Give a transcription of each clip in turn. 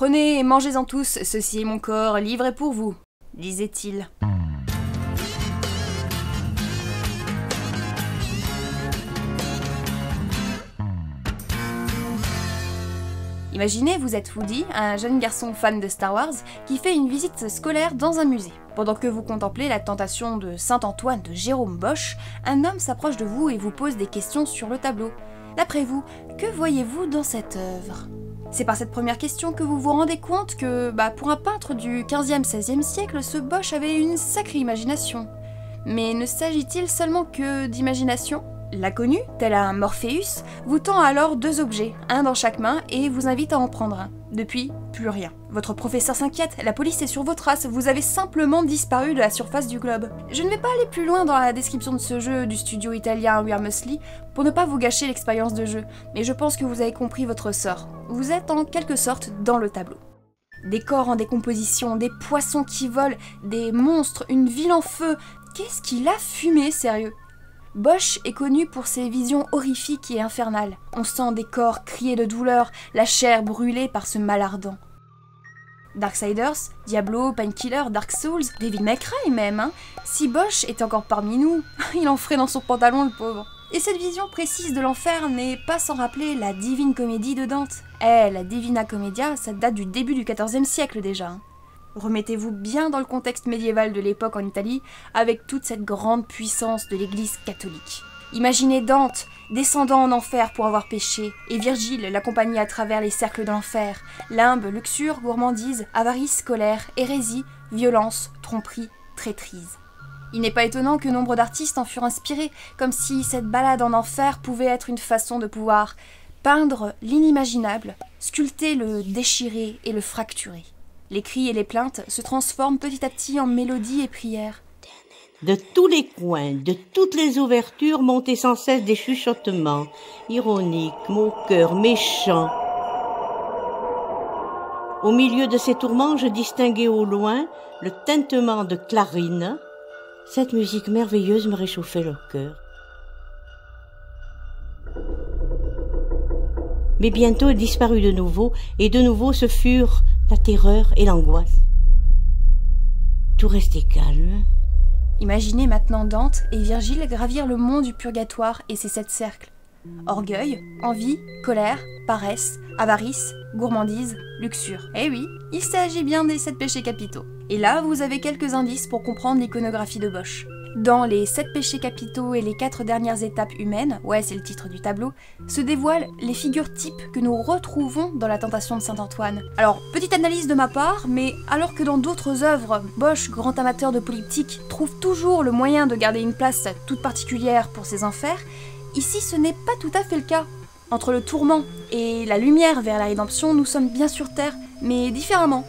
Prenez et mangez-en tous, ceci est mon corps, livré pour vous, disait-il. Imaginez, vous êtes Woody, un jeune garçon fan de Star Wars, qui fait une visite scolaire dans un musée. Pendant que vous contemplez la tentation de Saint-Antoine de Jérôme Bosch, un homme s'approche de vous et vous pose des questions sur le tableau. D'après vous, que voyez-vous dans cette œuvre ? C'est par cette première question que vous vous rendez compte que, pour un peintre du 15e-16e siècle, ce Bosch avait une sacrée imagination. Mais ne s'agit-il seulement que d'imagination ? L'inconnu, tel un Morpheus, vous tend alors 2 objets, un dans chaque main, et vous invite à en prendre un. Depuis, plus rien. Votre professeur s'inquiète, la police est sur vos traces, vous avez simplement disparu de la surface du globe. Je ne vais pas aller plus loin dans la description de ce jeu du studio italien We Are Musli, pour ne pas vous gâcher l'expérience de jeu, mais je pense que vous avez compris votre sort. Vous êtes en quelque sorte dans le tableau. Des corps en décomposition, des poissons qui volent, des monstres, une ville en feu. Qu'est-ce qu'il a fumé, sérieux ? Bosch est connu pour ses visions horrifiques et infernales. On sent des corps crier de douleur, la chair brûlée par ce mal ardent. Darksiders, Diablo, Painkiller, Dark Souls, Devil May Cry même, hein. Si Bosch était encore parmi nous, il en ferait dans son pantalon le pauvre. Et cette vision précise de l'enfer n'est pas sans rappeler la Divine Comédie de Dante. La Divina Commedia, ça date du début du XIVe siècle déjà. Hein. Remettez-vous bien dans le contexte médiéval de l'époque en Italie, avec toute cette grande puissance de l'église catholique. Imaginez Dante, descendant en enfer pour avoir péché, et Virgile l'accompagnait à travers les cercles de l'enfer. Limbe, luxure, gourmandise, avarice, colère, hérésie, violence, tromperie, traîtrise. Il n'est pas étonnant que nombre d'artistes en furent inspirés, comme si cette balade en enfer pouvait être une façon de pouvoir peindre l'inimaginable, sculpter le déchiré et le fracturé. Les cris et les plaintes se transforment petit à petit en mélodies et prières. De tous les coins, de toutes les ouvertures montaient sans cesse des chuchotements, ironiques, moqueurs, méchants. Au milieu de ces tourments, je distinguais au loin le tintement de clarines. Cette musique merveilleuse me réchauffait le cœur. Mais bientôt elle disparut de nouveau, et de nouveau ce furent la terreur et l'angoisse. Tout restait calme. Imaginez maintenant Dante et Virgile gravir le mont du purgatoire et ses 7 cercles. Orgueil, envie, colère, paresse, avarice, gourmandise, luxure. Eh oui, il s'agit bien des 7 péchés capitaux. Et là, vous avez quelques indices pour comprendre l'iconographie de Bosch. Dans les 7 péchés capitaux et les 4 dernières étapes humaines, ouais c'est le titre du tableau, se dévoilent les figures types que nous retrouvons dans la tentation de Saint-Antoine. Alors, petite analyse de ma part, mais alors que dans d'autres œuvres, Bosch, grand amateur de polyptyque, trouve toujours le moyen de garder une place toute particulière pour ses enfers, ici ce n'est pas tout à fait le cas. Entre le tourment et la lumière vers la rédemption, nous sommes bien sur Terre, mais différemment.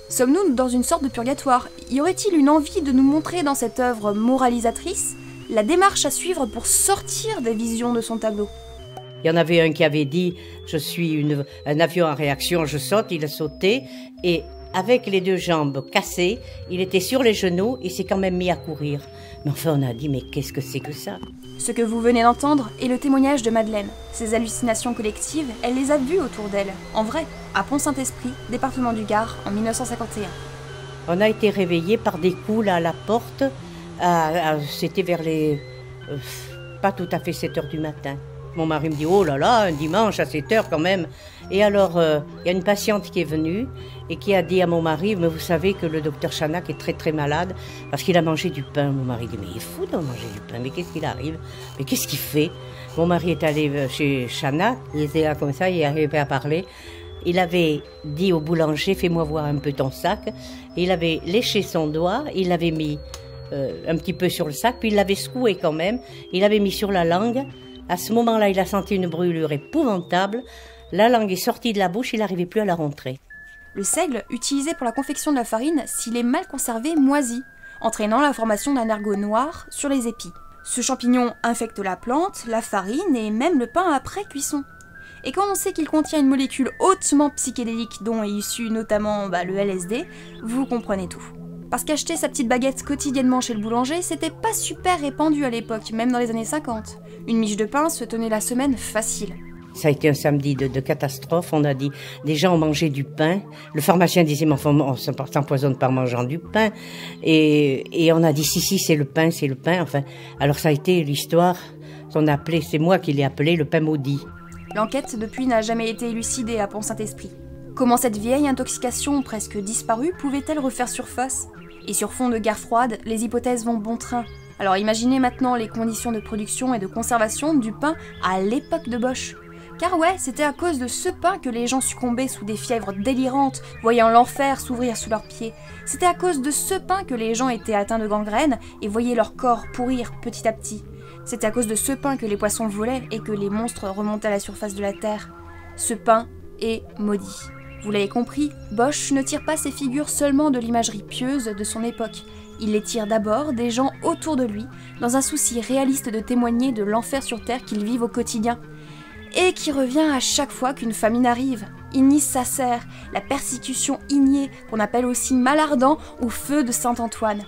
Sommes-nous dans une sorte de purgatoire? Y aurait-il une envie de nous montrer dans cette œuvre moralisatrice la démarche à suivre pour sortir des visions de son tableau? Il y en avait un qui avait dit « Je suis un avion en réaction, je saute », il a sauté, et avec les 2 jambes cassées, il était sur les genoux et s'est quand même mis à courir. Mais enfin on a dit « Mais qu'est-ce que c'est que ça ?» Ce que vous venez d'entendre est le témoignage de Madeleine. Ses hallucinations collectives, elle les a vues autour d'elle, en vrai, à Pont-Saint-Esprit, département du Gard, en 1951. On a été réveillés par des coups là à la porte, c'était vers les... pas tout à fait 7 heures du matin. Mon mari me dit « Oh là là, un dimanche à 7 heures quand même !» Et alors, il y a une patiente qui est venue et qui a dit à mon mari « Mais vous savez que le docteur Chanac est très très malade parce qu'il a mangé du pain. » Mon mari dit « Mais il est fou de manger du pain, mais qu'est-ce qu'il arrive? Mais qu'est-ce qu'il fait ?» Mon mari est allé chez Chanac, il était là comme ça, il arrivait à parler. Il avait dit au boulanger « Fais-moi voir un peu ton sac. » Et il avait léché son doigt, il l'avait mis un petit peu sur le sac, puis il l'avait secoué quand même, il l'avait mis sur la langue. À ce moment-là, il a senti une brûlure épouvantable. La langue est sortie de la bouche, il n'arrivait plus à la rentrer. Le seigle, utilisé pour la confection de la farine, s'il est mal conservé, moisit, entraînant la formation d'un ergot noir sur les épis. Ce champignon infecte la plante, la farine et même le pain après cuisson. Et quand on sait qu'il contient une molécule hautement psychédélique dont est issu notamment le LSD, vous comprenez tout. Parce qu'acheter sa petite baguette quotidiennement chez le boulanger, c'était pas super répandu à l'époque, même dans les années 50. Une miche de pain se tenait la semaine facile. Ça a été un samedi de catastrophe. On a dit, des gens ont mangé du pain. Le pharmacien disait, mais enfin, on s'empoisonne pas en mangeant du pain. Et on a dit, si, c'est le pain, c'est le pain. Enfin, alors ça a été l'histoire qu'on a appelée, c'est moi qui l'ai appelé le pain maudit. L'enquête, depuis, n'a jamais été élucidée à Pont-Saint-Esprit. Comment cette vieille intoxication presque disparue pouvait-elle refaire surface? Et sur fond de guerre froide, les hypothèses vont bon train. Alors imaginez maintenant les conditions de production et de conservation du pain à l'époque de Bosch. Car ouais, c'était à cause de ce pain que les gens succombaient sous des fièvres délirantes, voyant l'enfer s'ouvrir sous leurs pieds. C'était à cause de ce pain que les gens étaient atteints de gangrène et voyaient leur corps pourrir petit à petit. C'était à cause de ce pain que les poissons volaient et que les monstres remontaient à la surface de la terre. Ce pain est maudit. Vous l'avez compris, Bosch ne tire pas ses figures seulement de l'imagerie pieuse de son époque. Il les tire d'abord des gens autour de lui, dans un souci réaliste de témoigner de l'enfer sur terre qu'ils vivent au quotidien. Et qui revient à chaque fois qu'une famine arrive. Ignis sacer, la persécution ignée, qu'on appelle aussi mal ardent ou feu de Saint-Antoine.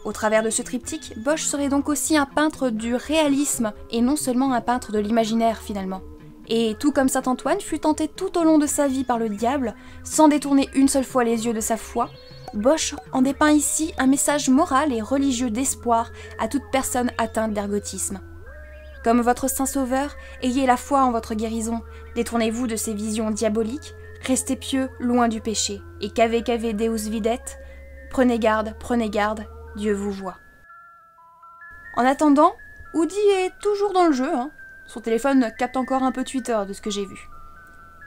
Au travers de ce triptyque, Bosch serait donc aussi un peintre du réalisme, et non seulement un peintre de l'imaginaire finalement. Et tout comme Saint-Antoine fut tenté tout au long de sa vie par le diable, sans détourner une seule fois les yeux de sa foi, Bosch en dépeint ici un message moral et religieux d'espoir à toute personne atteinte d'ergotisme. Comme votre Saint-Sauveur, ayez la foi en votre guérison, détournez-vous de ces visions diaboliques, restez pieux loin du péché, et cave Deus videt, prenez garde, Dieu vous voit. En attendant, Woody est toujours dans le jeu, hein. Son téléphone capte encore un peu Twitter de ce que j'ai vu.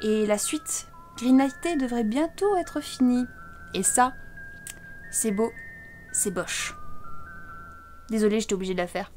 Et la suite, Green Knighté devrait bientôt être finie. Et ça, c'est beau, c'est Bosch. Désolée, j'étais obligée de la faire.